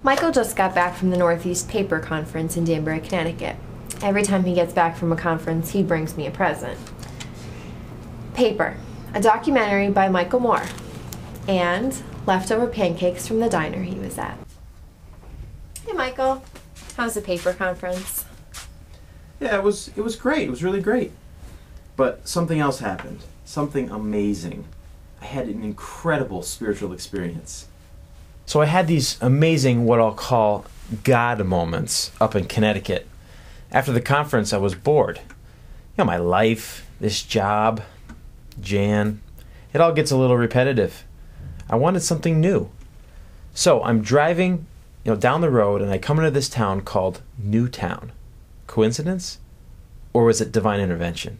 Michael just got back from the Northeast Paper Conference in Danbury, Connecticut. Every time he gets back from a conference, he brings me a present. Paper, a documentary by Michael Moore, and leftover pancakes from the diner he was at. Hey Michael, how's the paper conference? Yeah, it was great. It was really great. But something else happened. Something amazing. I had an incredible spiritual experience. So I had these amazing, what I'll call, God moments up in Connecticut. After the conference, I was bored. You know, my life, this job, Jan, it all gets a little repetitive. I wanted something new. So I'm driving, down the road, and I come into this town called Newtown. Coincidence? Or was it divine intervention?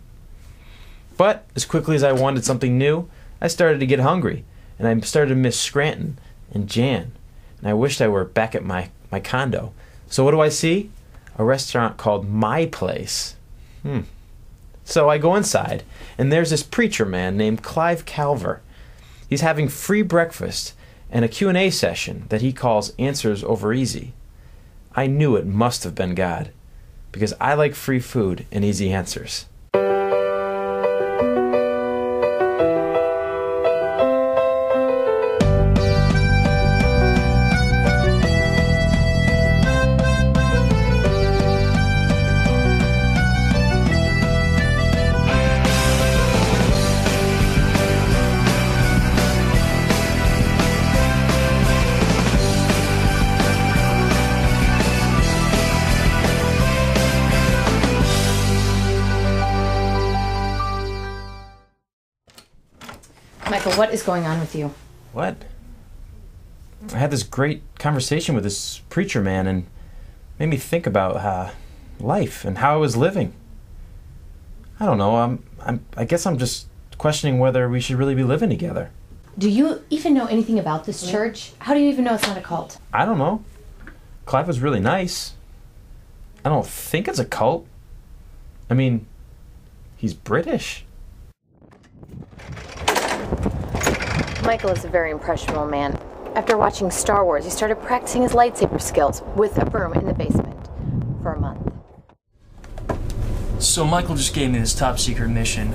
But as quickly as I wanted something new, I started to get hungry, and I started to miss Scranton and Jan, and I wished I were back at my condo. So what do I see? A restaurant called My Place. So I go inside, and there's this preacher man named Clive Calver. He's having free breakfast and a Q&A session that he calls Answers Over Easy. I knew it must have been God, because I like free food and easy answers. Michael, what is going on with you? What? I had this great conversation with this preacher man and made me think about life and how I was living. I don't know. I guess I'm just questioning whether we should really be living together. Do you even know anything about this church? How do you even know it's not a cult? I don't know. Clive was really nice. I don't think it's a cult. I mean, he's British. Michael is a very impressionable man. After watching Star Wars, he started practicing his lightsaber skills with a broom in the basement for a month. So Michael just gave me this top secret mission.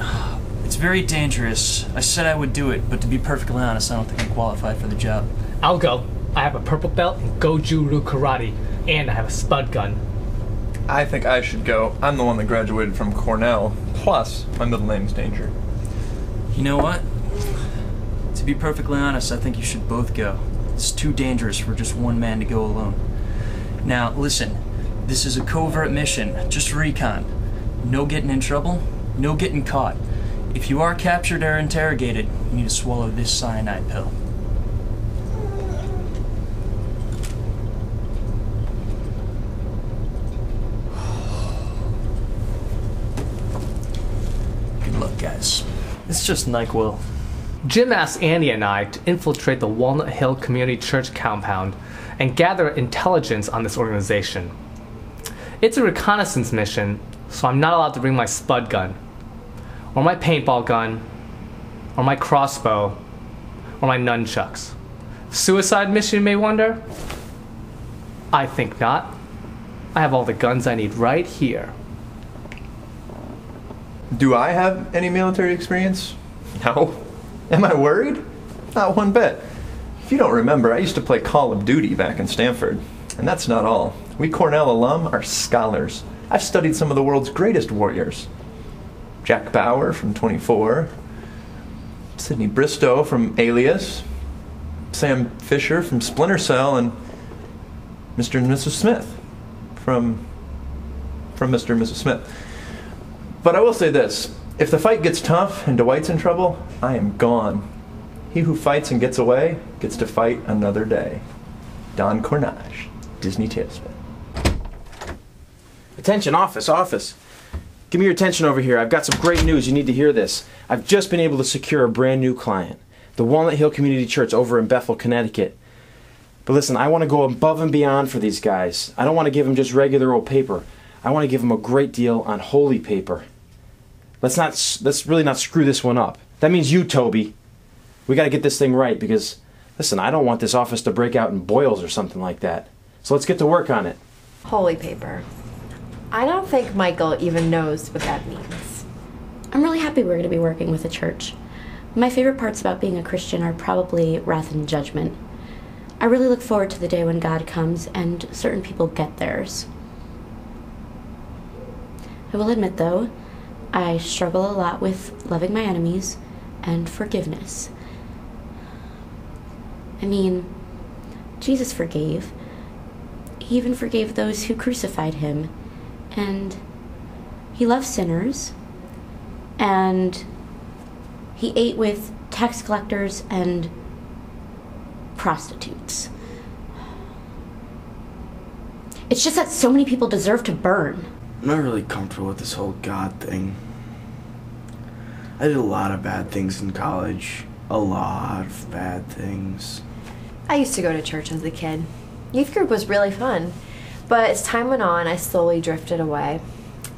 It's very dangerous. I said I would do it, but to be perfectly honest, I don't think I'm qualified for the job. I'll go. I have a purple belt in Goju-Ryu Karate, and I have a spud gun. I think I should go. I'm the one that graduated from Cornell. Plus, my middle name's Danger. You know what? To be perfectly honest, I think you should both go. It's too dangerous for just one man to go alone. Now, listen. This is a covert mission, just recon. No getting in trouble, no getting caught. If you are captured or interrogated, you need to swallow this cyanide pill. Good luck, guys. It's just NyQuil. Jim asked Andy and I to infiltrate the Walnut Hill Community Church compound and gather intelligence on this organization. It's a reconnaissance mission, so I'm not allowed to bring my spud gun, or my paintball gun, or my crossbow, or my nunchucks. Suicide mission, you may wonder? I think not. I have all the guns I need right here. Do I have any military experience? No. Am I worried? Not one bit. If you don't remember, I used to play Call of Duty back in Stanford. And that's not all. We Cornell alum are scholars. I've studied some of the world's greatest warriors. Jack Bauer from 24, Sidney Bristow from Alias, Sam Fisher from Splinter Cell, and Mr. and Mrs. Smith from Mr. and Mrs. Smith. But I will say this. If the fight gets tough and Dwight's in trouble, I am gone. He who fights and gets away gets to fight another day. Don Cornage, Disney Tailspin. Attention, office. Give me your attention over here. I've got some great news. You need to hear this. I've just been able to secure a brand new client. The Walnut Hill Community Church over in Bethel, Connecticut. But listen, I want to go above and beyond for these guys. I don't want to give them just regular old paper. I want to give them a great deal on holy paper. Let's really not screw this one up. That means you, Toby. We got to get this thing right because, listen, I don't want this office to break out in boils or something like that. So let's get to work on it. Holy paper. I don't think Michael even knows what that means. I'm really happy we're going to be working with a church. My favorite parts about being a Christian are probably wrath and judgment. I really look forward to the day when God comes and certain people get theirs. I will admit, though, I struggle a lot with loving my enemies and forgiveness. I mean, Jesus forgave. He even forgave those who crucified him. And he loved sinners. And he ate with tax collectors and prostitutes. It's just that so many people deserve to burn. I'm not really comfortable with this whole God thing. I did a lot of bad things in college. A lot of bad things. I used to go to church as a kid. Youth group was really fun. But as time went on, I slowly drifted away.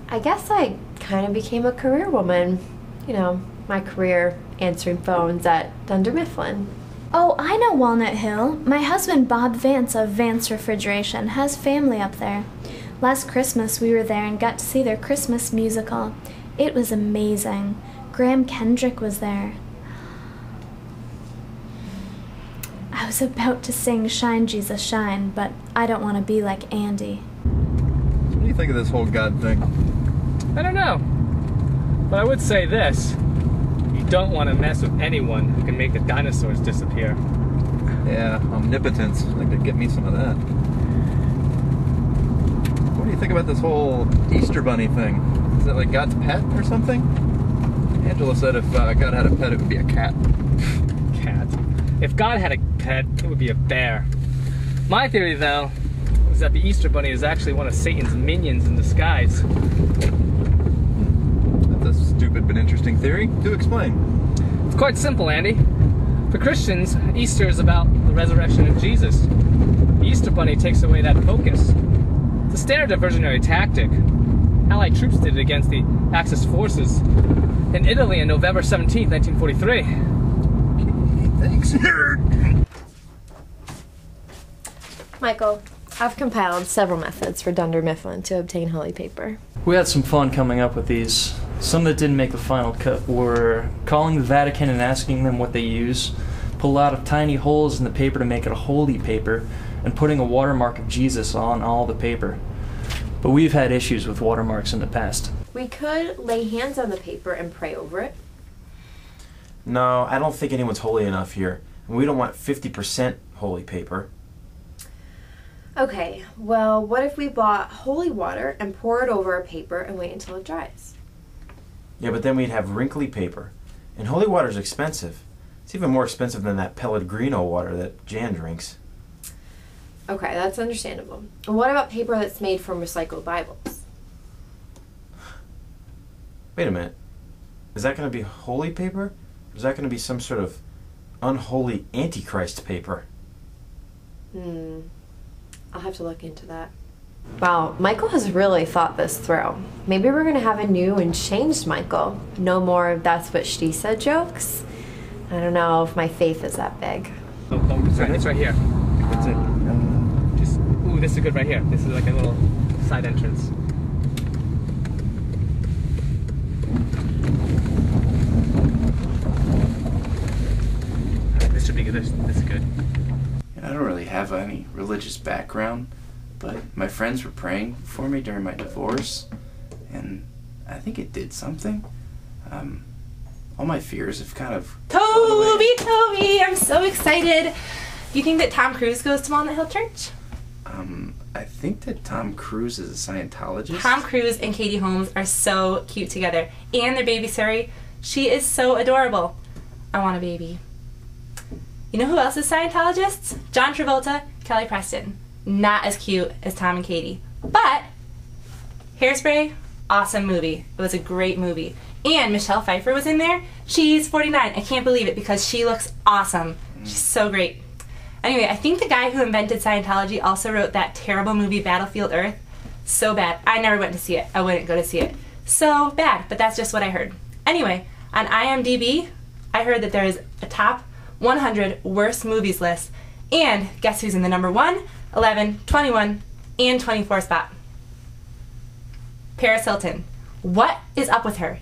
I guess I kind of became a career woman. You know, my career answering phones at Dunder Mifflin. Oh, I know Walnut Hill. My husband, Bob Vance of Vance Refrigeration, has family up there. Last Christmas, we were there and got to see their Christmas musical. It was amazing. Graham Kendrick was there. I was about to sing Shine, Jesus, Shine, but I don't want to be like Andy. What do you think of this whole God thing? I don't know. But I would say this. You don't want to mess with anyone who can make the dinosaurs disappear. Yeah, omnipotence. I'd like to get me some of that. What do you think about this whole Easter Bunny thing? Is it like God's pet or something? Angela said if God had a pet, it would be a cat. Cat. If God had a pet, it would be a bear. My theory, though, is that the Easter Bunny is actually one of Satan's minions in disguise. That's a stupid but interesting theory. Do explain. It's quite simple, Andy. For Christians, Easter is about the resurrection of Jesus. The Easter Bunny takes away that focus. It's a standard diversionary tactic. Allied troops did it against the Axis forces in Italy on November 17, 1943. Thanks. Michael, I've compiled several methods for Dunder Mifflin to obtain holy paper. We had some fun coming up with these. Some that didn't make the final cut were calling the Vatican and asking them what they use, pull out of tiny holes in the paper to make it a holy paper, and putting a watermark of Jesus on all the paper. But we've had issues with watermarks in the past. We could lay hands on the paper and pray over it. No, I don't think anyone's holy enough here. And we don't want 50% holy paper. Okay, well, what if we bought holy water and pour it over a paper and wait until it dries? Yeah, but then we'd have wrinkly paper. And holy water's expensive. It's even more expensive than that Pellegrino water that Jan drinks. Okay, that's understandable. And what about paper that's made from recycled Bibles? Wait a minute. Is that going to be holy paper? Or is that going to be some sort of unholy Antichrist paper? I'll have to look into that. Wow, Michael has really thought this through. Maybe we're going to have a new and changed Michael. No more that's what she said jokes. I don't know if my faith is that big. Oh, it's right here. What's it? Ooh, this is good right here. This is like a little side entrance. This should be good. This is good. I don't really have any religious background, but my friends were praying for me during my divorce, and I think it did something. All my fears have kind of... Toby, I'm so excited. Do you think that Tom Cruise goes to Walnut Hill Church? I think that Tom Cruise is a Scientologist. Tom Cruise and Katie Holmes are so cute together. And their baby Suri, she is so adorable. I want a baby. You know who else is Scientologists? John Travolta, Kelly Preston. Not as cute as Tom and Katie. But, Hairspray, awesome movie. It was a great movie. And Michelle Pfeiffer was in there. She's 49. I can't believe it because she looks awesome. She's so great. Anyway, I think the guy who invented Scientology also wrote that terrible movie Battlefield Earth. So bad. I never went to see it. I wouldn't go to see it. So bad, but that's just what I heard. Anyway, on IMDb, I heard that there is a top 100 worst movies list. And guess who's in the number one? 11, 21, and 24 spot. Paris Hilton. What is up with her?